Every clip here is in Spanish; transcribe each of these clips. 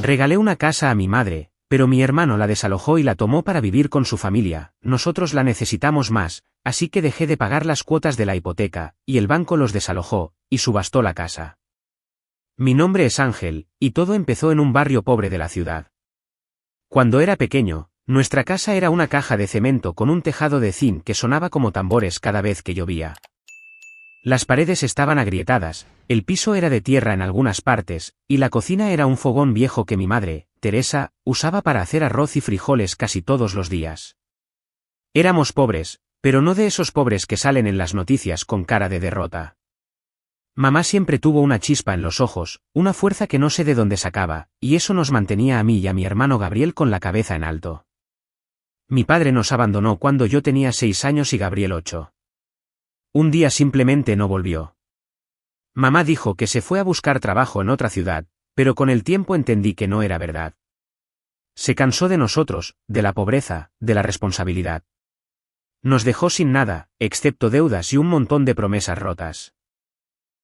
Regalé una casa a mi madre, pero mi hermano la desalojó y la tomó para vivir con su familia. Nosotros la necesitamos más, así que dejé de pagar las cuotas de la hipoteca, y el banco los desalojó, y subastó la casa. Mi nombre es Ángel, y todo empezó en un barrio pobre de la ciudad. Cuando era pequeño, nuestra casa era una caja de cemento con un tejado de zinc que sonaba como tambores cada vez que llovía. Las paredes estaban agrietadas, el piso era de tierra en algunas partes, y la cocina era un fogón viejo que mi madre, Teresa, usaba para hacer arroz y frijoles casi todos los días. Éramos pobres, pero no de esos pobres que salen en las noticias con cara de derrota. Mamá siempre tuvo una chispa en los ojos, una fuerza que no sé de dónde sacaba, y eso nos mantenía a mí y a mi hermano Gabriel con la cabeza en alto. Mi padre nos abandonó cuando yo tenía 6 años y Gabriel 8. Un día simplemente no volvió. Mamá dijo que se fue a buscar trabajo en otra ciudad, pero con el tiempo entendí que no era verdad. Se cansó de nosotros, de la pobreza, de la responsabilidad. Nos dejó sin nada, excepto deudas y un montón de promesas rotas.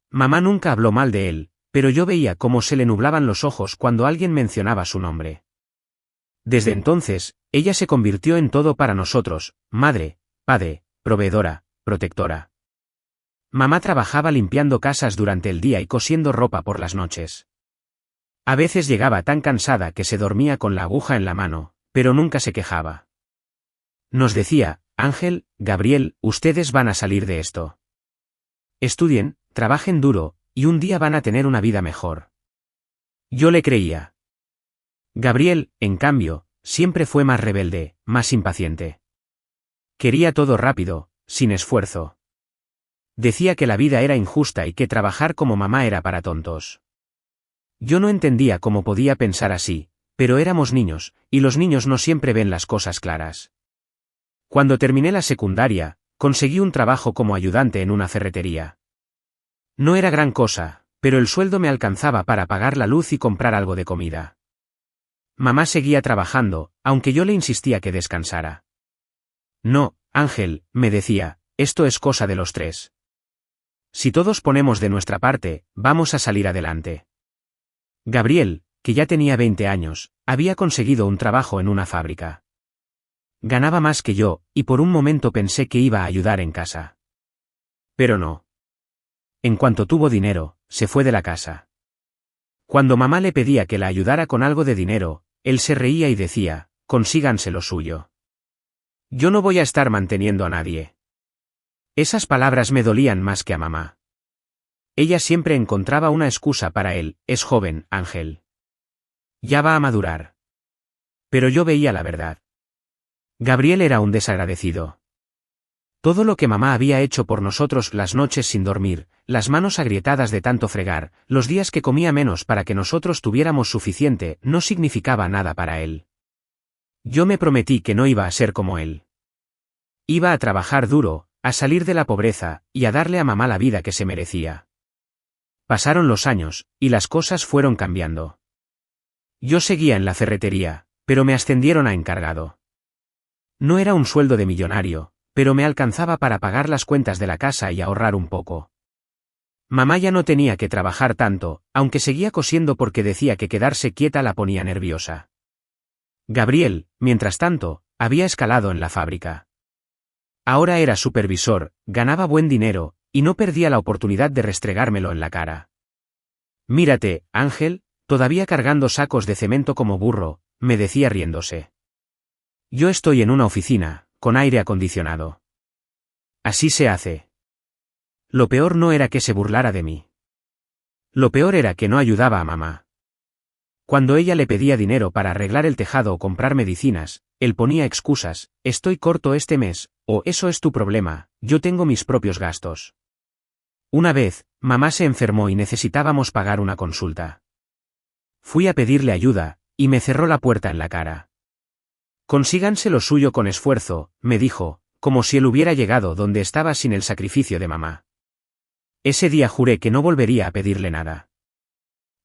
Mamá nunca habló mal de él, pero yo veía cómo se le nublaban los ojos cuando alguien mencionaba su nombre. Desde entonces, ella se convirtió en todo para nosotros, madre, padre, proveedora, protectora. Mamá trabajaba limpiando casas durante el día y cosiendo ropa por las noches. A veces llegaba tan cansada que se dormía con la aguja en la mano, pero nunca se quejaba. Nos decía, Ángel, Gabriel, ustedes van a salir de esto. Estudien, trabajen duro, y un día van a tener una vida mejor. Yo le creía. Gabriel, en cambio, siempre fue más rebelde, más impaciente. Quería todo rápido, sin esfuerzo. Decía que la vida era injusta y que trabajar como mamá era para tontos. Yo no entendía cómo podía pensar así, pero éramos niños, y los niños no siempre ven las cosas claras. Cuando terminé la secundaria, conseguí un trabajo como ayudante en una ferretería. No era gran cosa, pero el sueldo me alcanzaba para pagar la luz y comprar algo de comida. Mamá seguía trabajando, aunque yo le insistía que descansara. No, Ángel, me decía, esto es cosa de los tres. Si todos ponemos de nuestra parte, vamos a salir adelante. Gabriel, que ya tenía 20 años, había conseguido un trabajo en una fábrica. Ganaba más que yo, y por un momento pensé que iba a ayudar en casa. Pero no. En cuanto tuvo dinero, se fue de la casa. Cuando mamá le pedía que la ayudara con algo de dinero, él se reía y decía, consíganse lo suyo. Yo no voy a estar manteniendo a nadie. Esas palabras me dolían más que a mamá. Ella siempre encontraba una excusa para él, es joven, Ángel. Ya va a madurar. Pero yo veía la verdad. Gabriel era un desagradecido. Todo lo que mamá había hecho por nosotros las noches sin dormir, las manos agrietadas de tanto fregar, los días que comía menos para que nosotros tuviéramos suficiente, no significaba nada para él. Yo me prometí que no iba a ser como él. Iba a trabajar duro, a salir de la pobreza, y a darle a mamá la vida que se merecía. Pasaron los años, y las cosas fueron cambiando. Yo seguía en la ferretería, pero me ascendieron a encargado. No era un sueldo de millonario, pero me alcanzaba para pagar las cuentas de la casa y ahorrar un poco. Mamá ya no tenía que trabajar tanto, aunque seguía cosiendo porque decía que quedarse quieta la ponía nerviosa. Gabriel, mientras tanto, había escalado en la fábrica. Ahora era supervisor, ganaba buen dinero, y no perdía la oportunidad de restregármelo en la cara. Mírate, Ángel, todavía cargando sacos de cemento como burro, me decía riéndose. Yo estoy en una oficina, con aire acondicionado. Así se hace. Lo peor no era que se burlara de mí. Lo peor era que no ayudaba a mamá. Cuando ella le pedía dinero para arreglar el tejado o comprar medicinas, él ponía excusas, estoy corto este mes, o eso es tu problema, yo tengo mis propios gastos. Una vez, mamá se enfermó y necesitábamos pagar una consulta. Fui a pedirle ayuda, y me cerró la puerta en la cara. Consíganse lo suyo con esfuerzo, me dijo, como si él hubiera llegado donde estaba sin el sacrificio de mamá. Ese día juré que no volvería a pedirle nada.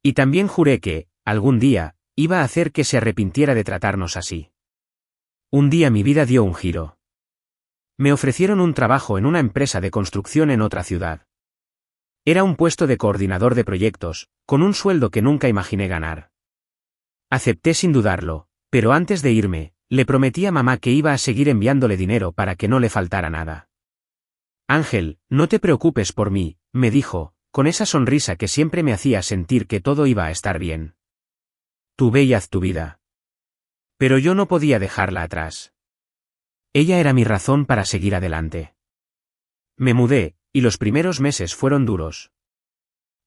Y también juré que, algún día, iba a hacer que se arrepintiera de tratarnos así. Un día mi vida dio un giro. Me ofrecieron un trabajo en una empresa de construcción en otra ciudad. Era un puesto de coordinador de proyectos, con un sueldo que nunca imaginé ganar. Acepté sin dudarlo, pero antes de irme, le prometí a mamá que iba a seguir enviándole dinero para que no le faltara nada. Ángel, no te preocupes por mí, me dijo, con esa sonrisa que siempre me hacía sentir que todo iba a estar bien. Tú ve y haz tu vida. Pero yo no podía dejarla atrás. Ella era mi razón para seguir adelante. Me mudé, y los primeros meses fueron duros.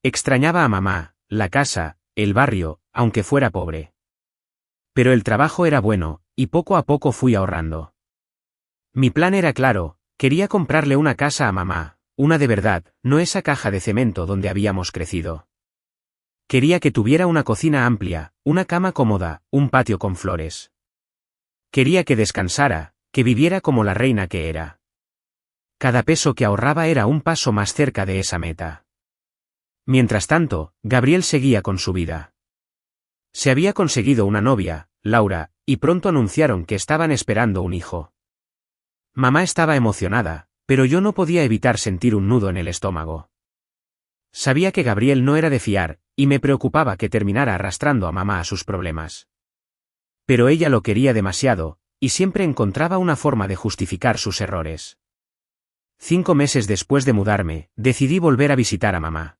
Extrañaba a mamá, la casa, el barrio, aunque fuera pobre. Pero el trabajo era bueno, y poco a poco fui ahorrando. Mi plan era claro, quería comprarle una casa a mamá, una de verdad, no esa caja de cemento donde habíamos crecido. Quería que tuviera una cocina amplia, una cama cómoda, un patio con flores. Quería que descansara, que viviera como la reina que era. Cada peso que ahorraba era un paso más cerca de esa meta. Mientras tanto, Gabriel seguía con su vida. Se había conseguido una novia, Laura, y pronto anunciaron que estaban esperando un hijo. Mamá estaba emocionada, pero yo no podía evitar sentir un nudo en el estómago. Sabía que Gabriel no era de fiar, y me preocupaba que terminara arrastrando a mamá a sus problemas. Pero ella lo quería demasiado, y siempre encontraba una forma de justificar sus errores. 5 meses después de mudarme, decidí volver a visitar a mamá.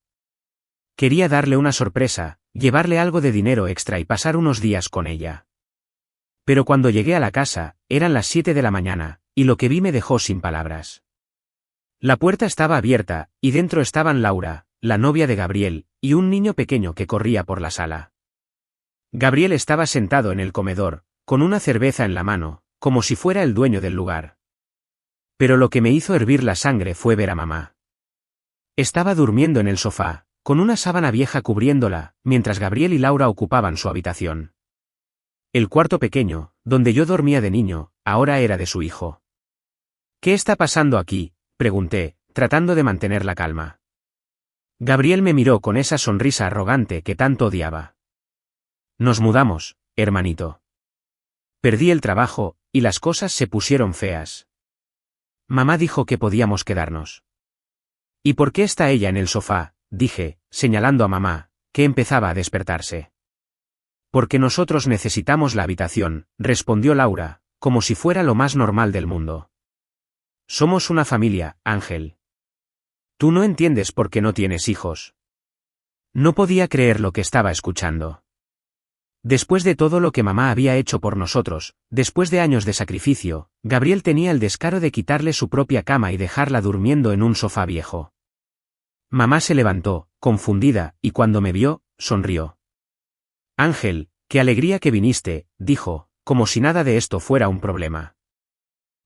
Quería darle una sorpresa, llevarle algo de dinero extra y pasar unos días con ella. Pero cuando llegué a la casa, eran las 7 de la mañana, y lo que vi me dejó sin palabras. La puerta estaba abierta, y dentro estaban Laura, la novia de Gabriel, y un niño pequeño que corría por la sala. Gabriel estaba sentado en el comedor, con una cerveza en la mano, como si fuera el dueño del lugar. Pero lo que me hizo hervir la sangre fue ver a mamá. Estaba durmiendo en el sofá, con una sábana vieja cubriéndola, mientras Gabriel y Laura ocupaban su habitación. El cuarto pequeño, donde yo dormía de niño, ahora era de su hijo. ¿Qué está pasando aquí?, pregunté, tratando de mantener la calma. Gabriel me miró con esa sonrisa arrogante que tanto odiaba. Nos mudamos, hermanito. Perdí el trabajo, y las cosas se pusieron feas. Mamá dijo que podíamos quedarnos. ¿Y por qué está ella en el sofá?, dije, señalando a mamá, que empezaba a despertarse. Porque nosotros necesitamos la habitación, respondió Laura, como si fuera lo más normal del mundo. Somos una familia, Ángel. Tú no entiendes por qué no tienes hijos. No podía creer lo que estaba escuchando. Después de todo lo que mamá había hecho por nosotros, después de años de sacrificio, Gabriel tenía el descaro de quitarle su propia cama y dejarla durmiendo en un sofá viejo. Mamá se levantó, confundida, y cuando me vio, sonrió. Ángel, qué alegría que viniste, dijo, como si nada de esto fuera un problema.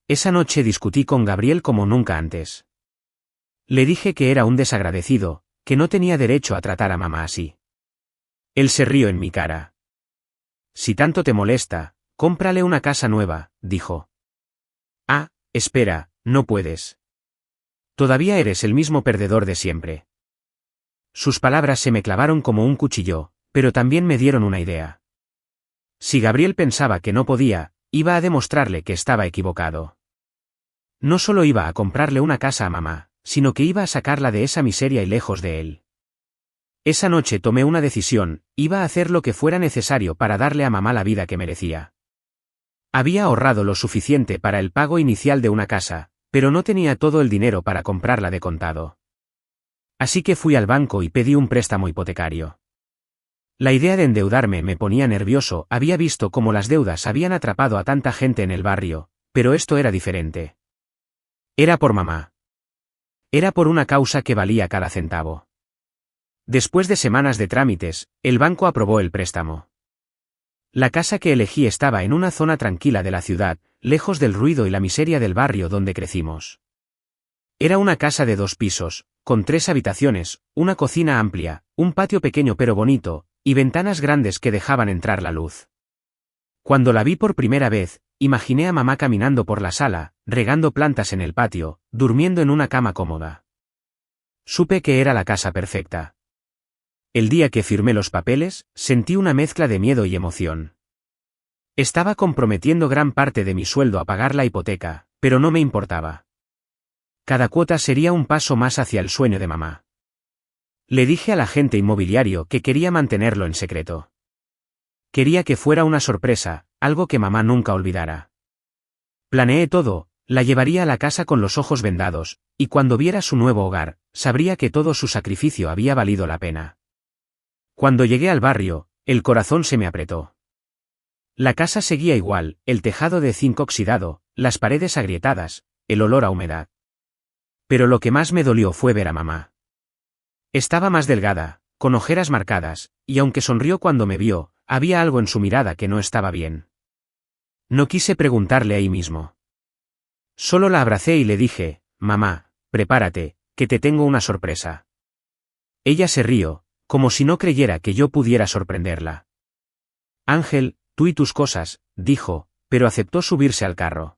Esa noche discutí con Gabriel como nunca antes. Le dije que era un desagradecido, que no tenía derecho a tratar a mamá así. Él se rió en mi cara. Si tanto te molesta, cómprale una casa nueva, dijo. Ah, espera, no puedes. Todavía eres el mismo perdedor de siempre. Sus palabras se me clavaron como un cuchillo, pero también me dieron una idea. Si Gabriel pensaba que no podía, iba a demostrarle que estaba equivocado. No solo iba a comprarle una casa a mamá, sino que iba a sacarla de esa miseria y lejos de él. Esa noche tomé una decisión, iba a hacer lo que fuera necesario para darle a mamá la vida que merecía. Había ahorrado lo suficiente para el pago inicial de una casa, pero no tenía todo el dinero para comprarla de contado. Así que fui al banco y pedí un préstamo hipotecario. La idea de endeudarme me ponía nervioso, había visto cómo las deudas habían atrapado a tanta gente en el barrio, pero esto era diferente. Era por mamá. Era por una causa que valía cada centavo. Después de semanas de trámites, el banco aprobó el préstamo. La casa que elegí estaba en una zona tranquila de la ciudad, lejos del ruido y la miseria del barrio donde crecimos. Era una casa de 2 pisos, con 3 habitaciones, una cocina amplia, un patio pequeño pero bonito, y ventanas grandes que dejaban entrar la luz. Cuando la vi por primera vez, imaginé a mamá caminando por la sala, regando plantas en el patio, durmiendo en una cama cómoda. Supe que era la casa perfecta. El día que firmé los papeles, sentí una mezcla de miedo y emoción. Estaba comprometiendo gran parte de mi sueldo a pagar la hipoteca, pero no me importaba. Cada cuota sería un paso más hacia el sueño de mamá. Le dije al agente inmobiliario que quería mantenerlo en secreto. Quería que fuera una sorpresa, algo que mamá nunca olvidara. Planeé todo, la llevaría a la casa con los ojos vendados, y cuando viera su nuevo hogar, sabría que todo su sacrificio había valido la pena. Cuando llegué al barrio, el corazón se me apretó. La casa seguía igual, el tejado de zinc oxidado, las paredes agrietadas, el olor a humedad. Pero lo que más me dolió fue ver a mamá. Estaba más delgada, con ojeras marcadas, y aunque sonrió cuando me vio, había algo en su mirada que no estaba bien. No quise preguntarle ahí mismo. Solo la abracé y le dije, mamá, prepárate, que te tengo una sorpresa. Ella se rió, como si no creyera que yo pudiera sorprenderla. Ángel, tú y tus cosas, dijo, pero aceptó subirse al carro.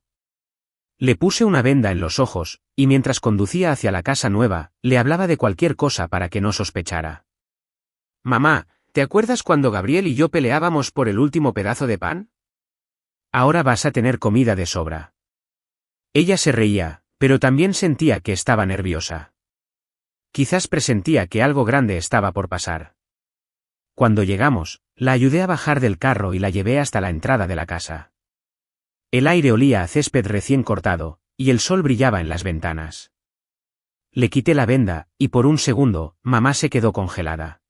Le puse una venda en los ojos, y mientras conducía hacia la casa nueva, le hablaba de cualquier cosa para que no sospechara. Mamá, ¿te acuerdas cuando Gabriel y yo peleábamos por el último pedazo de pan? Ahora vas a tener comida de sobra. Ella se reía, pero también sentía que estaba nerviosa. Quizás presentía que algo grande estaba por pasar. Cuando llegamos, la ayudé a bajar del carro y la llevé hasta la entrada de la casa. El aire olía a césped recién cortado, y el sol brillaba en las ventanas. Le quité la venda, y por un segundo, mamá se quedó congelada.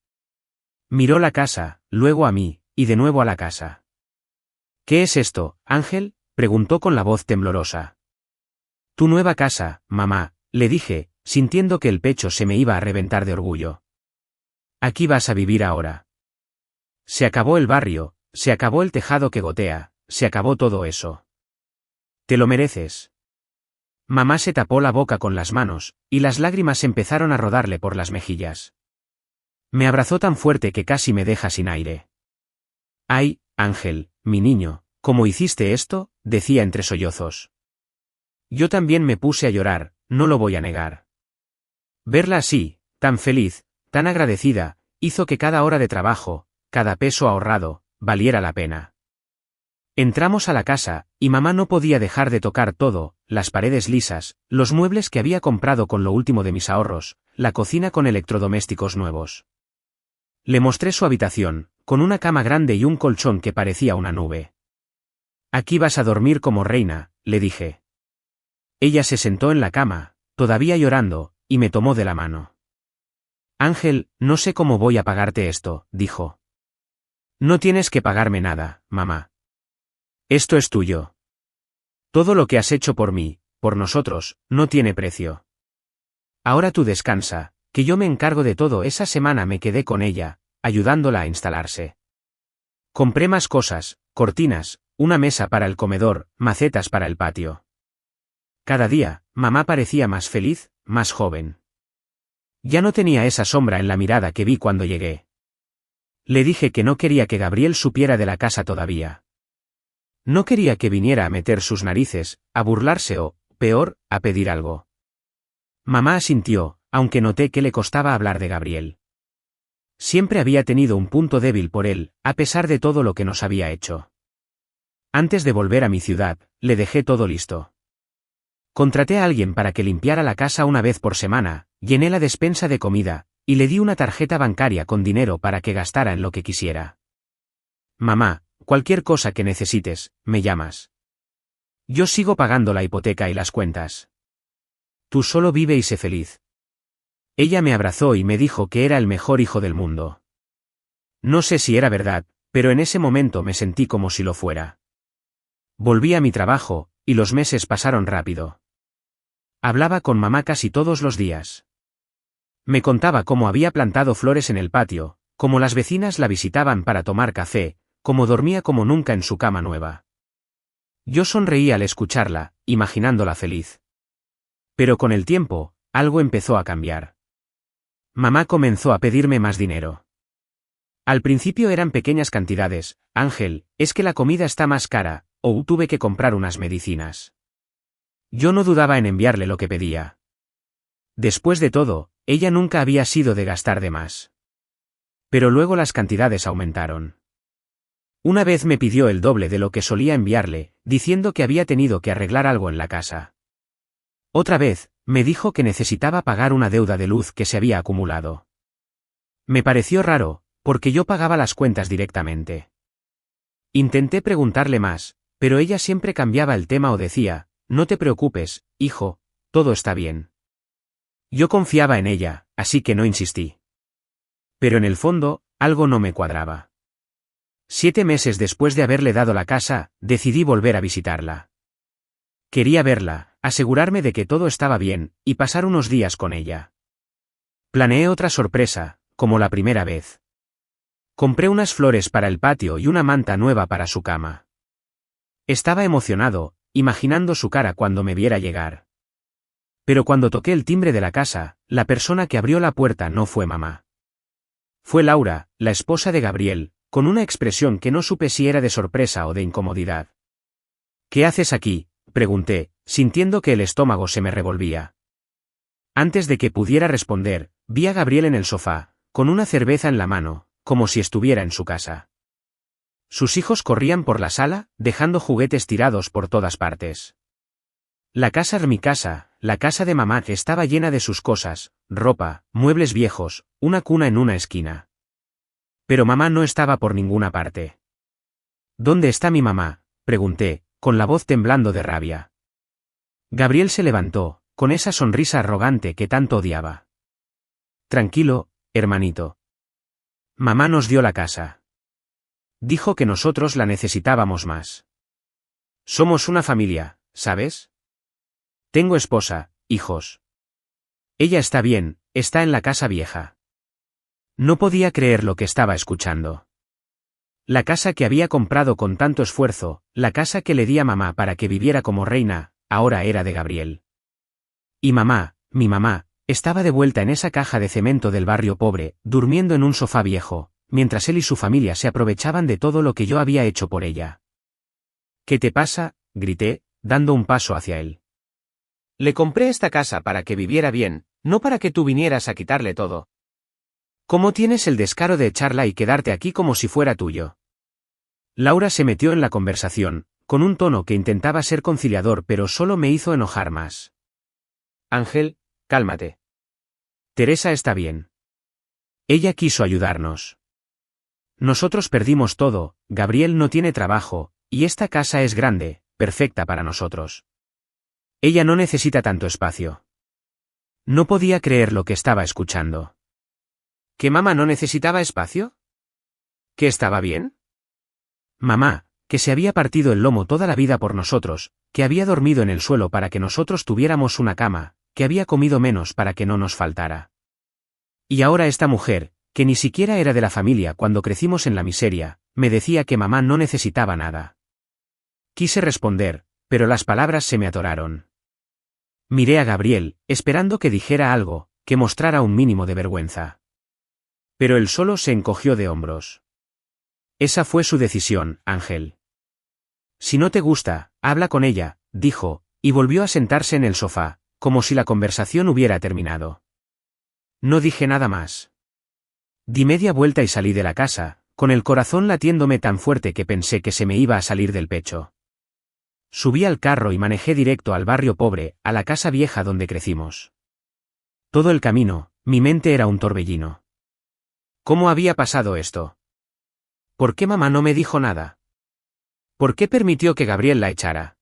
Miró la casa, luego a mí, y de nuevo a la casa. ¿Qué es esto, Ángel?, preguntó con la voz temblorosa. Tu nueva casa, mamá, le dije, sintiendo que el pecho se me iba a reventar de orgullo. Aquí vas a vivir ahora. Se acabó el barrio, se acabó el tejado que gotea, se acabó todo eso. Te lo mereces. Mamá se tapó la boca con las manos, y las lágrimas empezaron a rodarle por las mejillas. Me abrazó tan fuerte que casi me deja sin aire. Ay, Ángel, mi niño, ¿cómo hiciste esto?, decía entre sollozos. Yo también me puse a llorar, no lo voy a negar. Verla así, tan feliz, tan agradecida, hizo que cada hora de trabajo, cada peso ahorrado, valiera la pena. Entramos a la casa, y mamá no podía dejar de tocar todo, las paredes lisas, los muebles que había comprado con lo último de mis ahorros, la cocina con electrodomésticos nuevos. Le mostré su habitación, con una cama grande y un colchón que parecía una nube. Aquí vas a dormir como reina, le dije. Ella se sentó en la cama, todavía llorando, y me tomó de la mano. Ángel, no sé cómo voy a pagarte esto, dijo. No tienes que pagarme nada, mamá. Esto es tuyo. Todo lo que has hecho por mí, por nosotros, no tiene precio. Ahora tú descansa, que yo me encargo de todo. Esa semana me quedé con ella, ayudándola a instalarse. Compré más cosas, cortinas, una mesa para el comedor, macetas para el patio. Cada día, mamá parecía más feliz, más joven. Ya no tenía esa sombra en la mirada que vi cuando llegué. Le dije que no quería que Gabriel supiera de la casa todavía. No quería que viniera a meter sus narices, a burlarse o, peor, a pedir algo. Mamá asintió, aunque noté que le costaba hablar de Gabriel. Siempre había tenido un punto débil por él, a pesar de todo lo que nos había hecho. Antes de volver a mi ciudad, le dejé todo listo. Contraté a alguien para que limpiara la casa una vez por semana, llené la despensa de comida, y le di una tarjeta bancaria con dinero para que gastara en lo que quisiera. Mamá, cualquier cosa que necesites, me llamas. Yo sigo pagando la hipoteca y las cuentas. Tú solo vive y sé feliz. Ella me abrazó y me dijo que era el mejor hijo del mundo. No sé si era verdad, pero en ese momento me sentí como si lo fuera. Volví a mi trabajo, y los meses pasaron rápido. Hablaba con mamá casi todos los días. Me contaba cómo había plantado flores en el patio, cómo las vecinas la visitaban para tomar café, cómo dormía como nunca en su cama nueva. Yo sonreía al escucharla, imaginándola feliz. Pero con el tiempo, algo empezó a cambiar. Mamá comenzó a pedirme más dinero. Al principio eran pequeñas cantidades. Ángel, es que la comida está más cara, o tuve que comprar unas medicinas. Yo no dudaba en enviarle lo que pedía. Después de todo, ella nunca había sido de gastar de más. Pero luego las cantidades aumentaron. Una vez me pidió el doble de lo que solía enviarle, diciendo que había tenido que arreglar algo en la casa. Otra vez, me dijo que necesitaba pagar una deuda de luz que se había acumulado. Me pareció raro, porque yo pagaba las cuentas directamente. Intenté preguntarle más, pero ella siempre cambiaba el tema o decía, no te preocupes, hijo, todo está bien. Yo confiaba en ella, así que no insistí. Pero en el fondo, algo no me cuadraba. 7 meses después de haberle dado la casa, decidí volver a visitarla. Quería verla, asegurarme de que todo estaba bien, y pasar unos días con ella. Planeé otra sorpresa, como la primera vez. Compré unas flores para el patio y una manta nueva para su cama. Estaba emocionado, imaginando su cara cuando me viera llegar. Pero cuando toqué el timbre de la casa, la persona que abrió la puerta no fue mamá. Fue Laura, la esposa de Gabriel, con una expresión que no supe si era de sorpresa o de incomodidad. ¿Qué haces aquí?, pregunté, sintiendo que el estómago se me revolvía. Antes de que pudiera responder, vi a Gabriel en el sofá, con una cerveza en la mano, como si estuviera en su casa. Sus hijos corrían por la sala, dejando juguetes tirados por todas partes. La casa era mi casa, la casa de mamá estaba llena de sus cosas, ropa, muebles viejos, una cuna en una esquina. Pero mamá no estaba por ninguna parte. ¿Dónde está mi mamá?, pregunté, con la voz temblando de rabia. Gabriel se levantó, con esa sonrisa arrogante que tanto odiaba. Tranquilo, hermanito. Mamá nos dio la casa. Dijo que nosotros la necesitábamos más. Somos una familia, ¿sabes? Tengo esposa, hijos. Ella está bien, está en la casa vieja. No podía creer lo que estaba escuchando. La casa que había comprado con tanto esfuerzo, la casa que le di a mamá para que viviera como reina, ahora era de Gabriel. Y mamá, mi mamá, estaba de vuelta en esa caja de cemento del barrio pobre, durmiendo en un sofá viejo, mientras él y su familia se aprovechaban de todo lo que yo había hecho por ella. ¿Qué te pasa?, grité, dando un paso hacia él. Le compré esta casa para que viviera bien, no para que tú vinieras a quitarle todo. ¿Cómo tienes el descaro de echarla y quedarte aquí como si fuera tuyo? Laura se metió en la conversación, con un tono que intentaba ser conciliador pero solo me hizo enojar más. Ángel, cálmate. Teresa está bien. Ella quiso ayudarnos. Nosotros perdimos todo, Gabriel no tiene trabajo, y esta casa es grande, perfecta para nosotros. Ella no necesita tanto espacio. No podía creer lo que estaba escuchando. ¿Que mamá no necesitaba espacio? ¿Que estaba bien? Mamá, que se había partido el lomo toda la vida por nosotros, que había dormido en el suelo para que nosotros tuviéramos una cama, que había comido menos para que no nos faltara. Y ahora esta mujer, que ni siquiera era de la familia cuando crecimos en la miseria, me decía que mamá no necesitaba nada. Quise responder, pero las palabras se me atoraron. Miré a Gabriel, esperando que dijera algo, que mostrara un mínimo de vergüenza. Pero él solo se encogió de hombros. Esa fue su decisión, Ángel. Si no te gusta, habla con ella, dijo, y volvió a sentarse en el sofá, como si la conversación hubiera terminado. No dije nada más. Di media vuelta y salí de la casa, con el corazón latiéndome tan fuerte que pensé que se me iba a salir del pecho. Subí al carro y manejé directo al barrio pobre, a la casa vieja donde crecimos. Todo el camino, mi mente era un torbellino. ¿Cómo había pasado esto? ¿Por qué mamá no me dijo nada? ¿Por qué permitió que Gabriel la echara?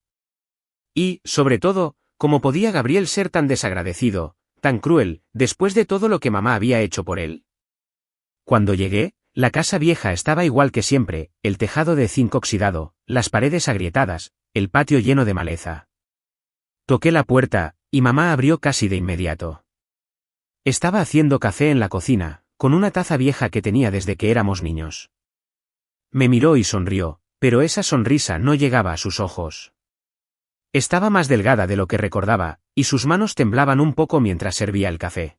Y, sobre todo, ¿cómo podía Gabriel ser tan desagradecido, tan cruel, después de todo lo que mamá había hecho por él? Cuando llegué, la casa vieja estaba igual que siempre, el tejado de zinc oxidado, las paredes agrietadas, el patio lleno de maleza. Toqué la puerta, y mamá abrió casi de inmediato. Estaba haciendo café en la cocina, con una taza vieja que tenía desde que éramos niños. Me miró y sonrió, pero esa sonrisa no llegaba a sus ojos. Estaba más delgada de lo que recordaba, y sus manos temblaban un poco mientras servía el café.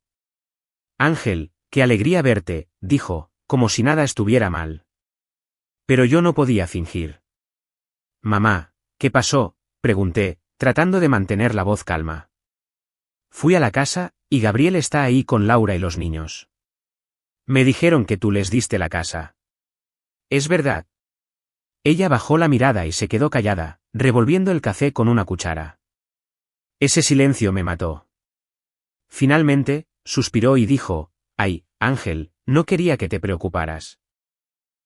Ángel, qué alegría verte, dijo, como si nada estuviera mal. Pero yo no podía fingir. Mamá, ¿qué pasó?, pregunté, tratando de mantener la voz calma. Fui a la casa, y Gabriel está ahí con Laura y los niños. Me dijeron que tú les diste la casa. ¿Es verdad? Ella bajó la mirada y se quedó callada, revolviendo el café con una cuchara. Ese silencio me mató. Finalmente, suspiró y dijo, «Ay, Ángel, no quería que te preocuparas.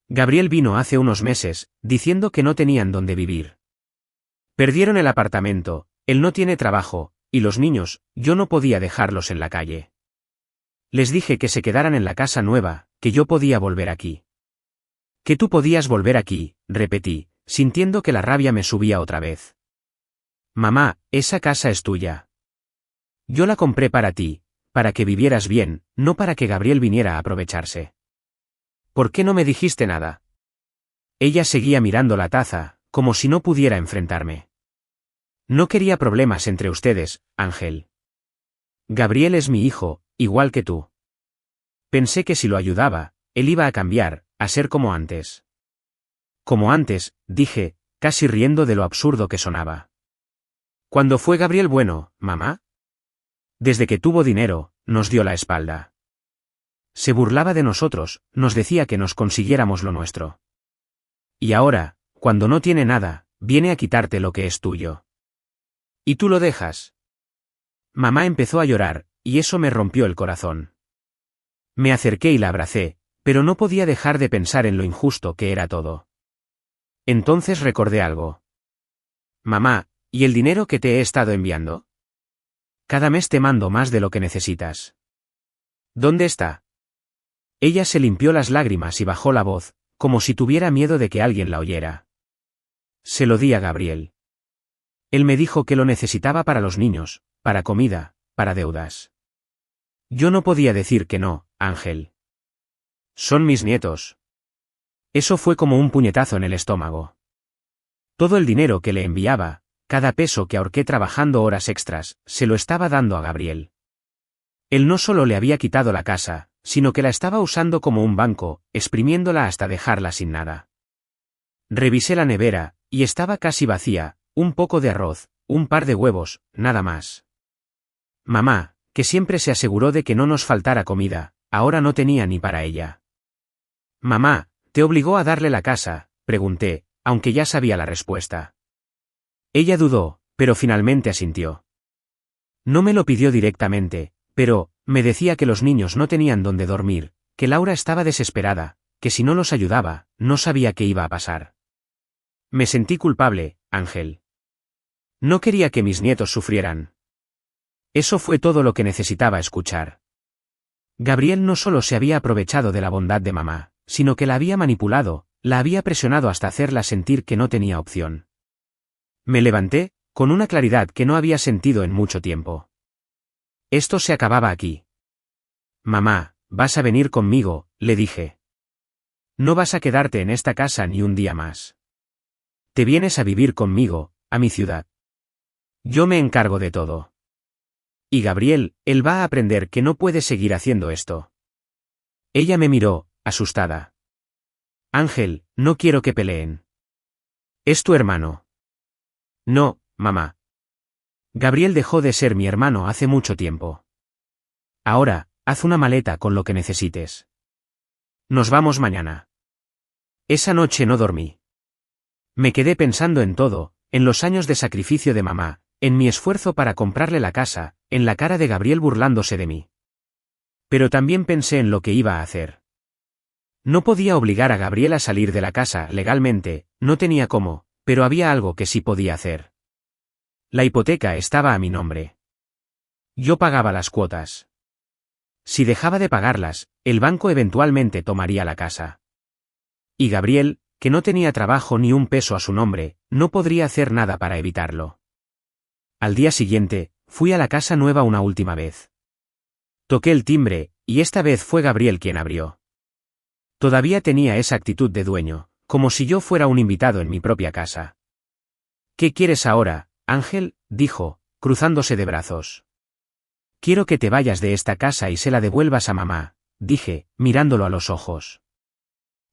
Gabriel vino hace unos meses, diciendo que no tenían dónde vivir. Perdieron el apartamento, él no tiene trabajo, y los niños, yo no podía dejarlos en la calle. Les dije que se quedaran en la casa nueva, que yo podía volver aquí. Que tú podías volver aquí, repetí, sintiendo que la rabia me subía otra vez. Mamá, esa casa es tuya. Yo la compré para ti, para que vivieras bien, no para que Gabriel viniera a aprovecharse. ¿Por qué no me dijiste nada? Ella seguía mirando la taza, como si no pudiera enfrentarme. No quería problemas entre ustedes, Ángel. Gabriel es mi hijo, igual que tú. Pensé que si lo ayudaba, él iba a cambiar, a ser como antes. Como antes, dije, casi riendo de lo absurdo que sonaba. ¿Cuándo fue Gabriel bueno, mamá? Desde que tuvo dinero, nos dio la espalda. Se burlaba de nosotros, nos decía que nos consiguiéramos lo nuestro. Y ahora, cuando no tiene nada, viene a quitarte lo que es tuyo. ¿Y tú lo dejas? Mamá empezó a llorar, y eso me rompió el corazón. Me acerqué y la abracé, pero no podía dejar de pensar en lo injusto que era todo. Entonces recordé algo. Mamá, ¿y el dinero que te he estado enviando? Cada mes te mando más de lo que necesitas. ¿Dónde está? Ella se limpió las lágrimas y bajó la voz, como si tuviera miedo de que alguien la oyera. Se lo di a Gabriel. Él me dijo que lo necesitaba para los niños, para comida, para deudas. Yo no podía decir que no, Ángel. Son mis nietos. Eso fue como un puñetazo en el estómago. Todo el dinero que le enviaba, cada peso que ahorqué trabajando horas extras, se lo estaba dando a Gabriel. Él no solo le había quitado la casa, sino que la estaba usando como un banco, exprimiéndola hasta dejarla sin nada. Revisé la nevera, y estaba casi vacía, un poco de arroz, un par de huevos, nada más. Mamá, que siempre se aseguró de que no nos faltara comida, ahora no tenía ni para ella. Mamá, ¿te obligó a darle la casa?, pregunté, aunque ya sabía la respuesta. Ella dudó, pero finalmente asintió. No me lo pidió directamente, pero, me decía que los niños no tenían dónde dormir, que Laura estaba desesperada, que si no los ayudaba, no sabía qué iba a pasar. Me sentí culpable, Ángel. No quería que mis nietos sufrieran. Eso fue todo lo que necesitaba escuchar. Gabriel no solo se había aprovechado de la bondad de mamá, sino que la había manipulado, la había presionado hasta hacerla sentir que no tenía opción. Me levanté, con una claridad que no había sentido en mucho tiempo. Esto se acababa aquí. Mamá, vas a venir conmigo, le dije. No vas a quedarte en esta casa ni un día más. Te vienes a vivir conmigo, a mi ciudad. Yo me encargo de todo. Y Gabriel, él va a aprender que no puede seguir haciendo esto. Ella me miró, asustada. Ángel, no quiero que peleen. Es tu hermano. No, mamá. Gabriel dejó de ser mi hermano hace mucho tiempo. Ahora, haz una maleta con lo que necesites. Nos vamos mañana. Esa noche no dormí. Me quedé pensando en todo, en los años de sacrificio de mamá, en mi esfuerzo para comprarle la casa, en la cara de Gabriel burlándose de mí. Pero también pensé en lo que iba a hacer. No podía obligar a Gabriel a salir de la casa legalmente, no tenía cómo, pero había algo que sí podía hacer. La hipoteca estaba a mi nombre. Yo pagaba las cuotas. Si dejaba de pagarlas, el banco eventualmente tomaría la casa. Y Gabriel, que no tenía trabajo ni un peso a su nombre, no podría hacer nada para evitarlo. Al día siguiente, fui a la casa nueva una última vez. Toqué el timbre, y esta vez fue Gabriel quien abrió. Todavía tenía esa actitud de dueño, como si yo fuera un invitado en mi propia casa. ¿Qué quieres ahora, Ángel?, dijo, cruzándose de brazos. Quiero que te vayas de esta casa y se la devuelvas a mamá, dije, mirándolo a los ojos.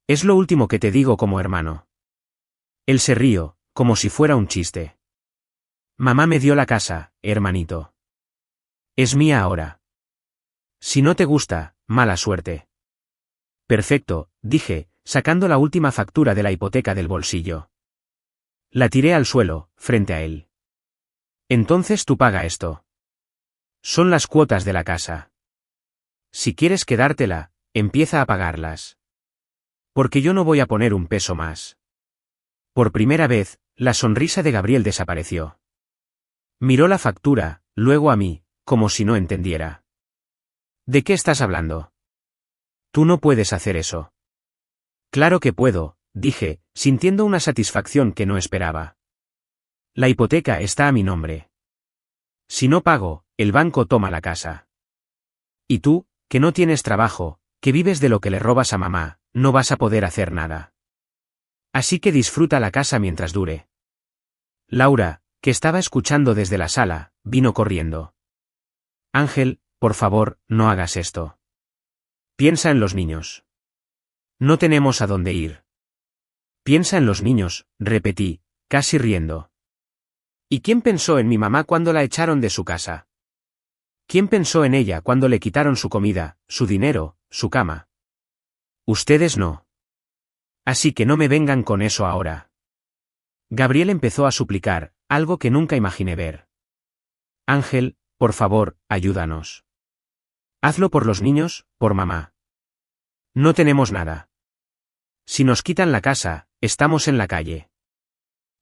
Es lo último que te digo como hermano. Él se rió, como si fuera un chiste. Mamá me dio la casa, hermanito. Es mía ahora. Si no te gusta, mala suerte. Perfecto, dije, sacando la última factura de la hipoteca del bolsillo. La tiré al suelo, frente a él. Entonces tú paga esto. Son las cuotas de la casa. Si quieres quedártela, empieza a pagarlas. Porque yo no voy a poner un peso más. Por primera vez, la sonrisa de Gabriel desapareció. Miró la factura, luego a mí, como si no entendiera. ¿De qué estás hablando? Tú no puedes hacer eso. Claro que puedo, dije, sintiendo una satisfacción que no esperaba. La hipoteca está a mi nombre. Si no pago, el banco toma la casa. Y tú, que no tienes trabajo, que vives de lo que le robas a mamá, no vas a poder hacer nada. Así que disfruta la casa mientras dure. Laura, que estaba escuchando desde la sala, vino corriendo. Ángel, por favor, no hagas esto. Piensa en los niños. No tenemos a dónde ir. Piensa en los niños, repetí, casi riendo. ¿Y quién pensó en mi mamá cuando la echaron de su casa? ¿Quién pensó en ella cuando le quitaron su comida, su dinero, su cama? Ustedes no. Así que no me vengan con eso ahora. Gabriel empezó a suplicar, algo que nunca imaginé ver. Ángel, por favor, ayúdanos. Hazlo por los niños, por mamá. No tenemos nada. Si nos quitan la casa, estamos en la calle.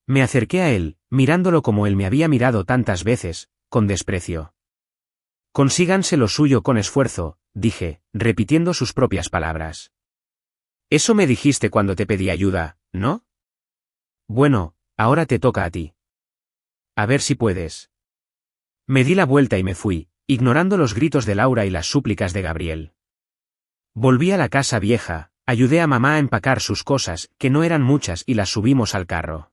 Me acerqué a él, mirándolo como él me había mirado tantas veces, con desprecio. Consíganse lo suyo con esfuerzo, dije, repitiendo sus propias palabras. Eso me dijiste cuando te pedí ayuda, ¿no? Bueno, ahora te toca a ti. A ver si puedes. Me di la vuelta y me fui, ignorando los gritos de Laura y las súplicas de Gabriel. Volví a la casa vieja, ayudé a mamá a empacar sus cosas, que no eran muchas, y las subimos al carro.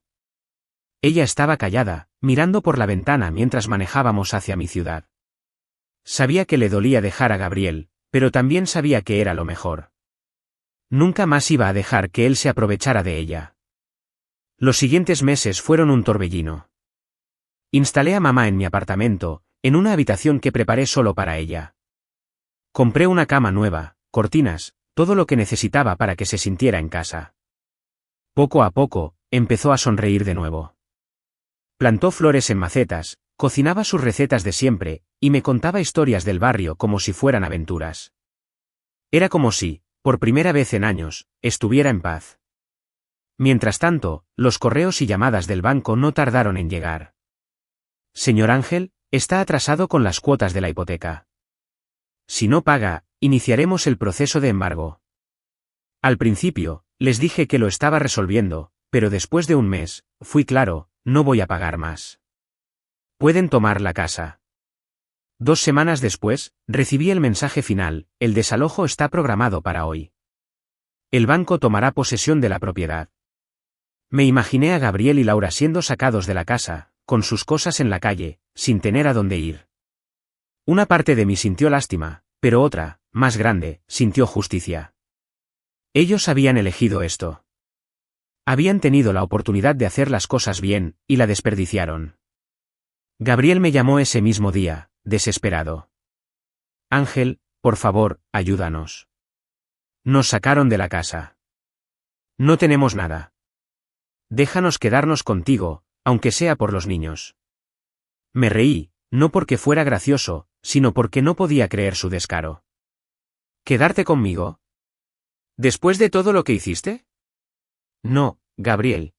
Ella estaba callada, mirando por la ventana mientras manejábamos hacia mi ciudad. Sabía que le dolía dejar a Gabriel, pero también sabía que era lo mejor. Nunca más iba a dejar que él se aprovechara de ella. Los siguientes meses fueron un torbellino. Instalé a mamá en mi apartamento, en una habitación que preparé solo para ella. Compré una cama nueva, cortinas, todo lo que necesitaba para que se sintiera en casa. Poco a poco, empezó a sonreír de nuevo. Plantó flores en macetas, cocinaba sus recetas de siempre, y me contaba historias del barrio como si fueran aventuras. Era como si, por primera vez en años, estuviera en paz. Mientras tanto, los correos y llamadas del banco no tardaron en llegar. Señor Ángel, está atrasado con las cuotas de la hipoteca. Si no paga, iniciaremos el proceso de embargo. Al principio, les dije que lo estaba resolviendo, pero después de un mes, fui claro, no voy a pagar más. Pueden tomar la casa. 2 semanas después, recibí el mensaje final, el desalojo está programado para hoy. El banco tomará posesión de la propiedad. Me imaginé a Gabriel y Laura siendo sacados de la casa, con sus cosas en la calle, sin tener a dónde ir. Una parte de mí sintió lástima, pero otra, más grande, sintió justicia. Ellos habían elegido esto. Habían tenido la oportunidad de hacer las cosas bien, y la desperdiciaron. Gabriel me llamó ese mismo día, desesperado. Ángel, por favor, ayúdanos. Nos sacaron de la casa. No tenemos nada. Déjanos quedarnos contigo, aunque sea por los niños. Me reí, no porque fuera gracioso, sino porque no podía creer su descaro. ¿Quedarte conmigo? ¿Después de todo lo que hiciste? No, Gabriel.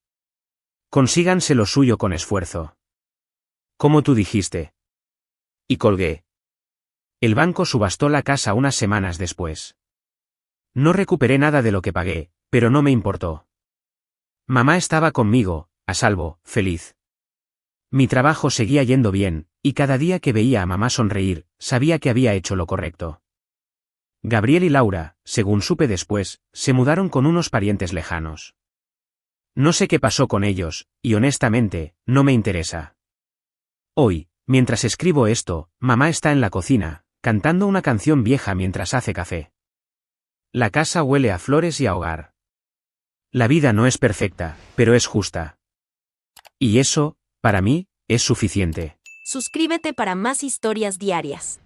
Consíganse lo suyo con esfuerzo. Como tú dijiste. Y colgué. El banco subastó la casa unas semanas después. No recuperé nada de lo que pagué, pero no me importó. Mamá estaba conmigo, a salvo, feliz. Mi trabajo seguía yendo bien, y cada día que veía a mamá sonreír, sabía que había hecho lo correcto. Gabriel y Laura, según supe después, se mudaron con unos parientes lejanos. No sé qué pasó con ellos, y honestamente, no me interesa. Hoy, mientras escribo esto, mamá está en la cocina, cantando una canción vieja mientras hace café. La casa huele a flores y a hogar. La vida no es perfecta, pero es justa. Y eso, para mí, es suficiente. Suscríbete para más historias diarias.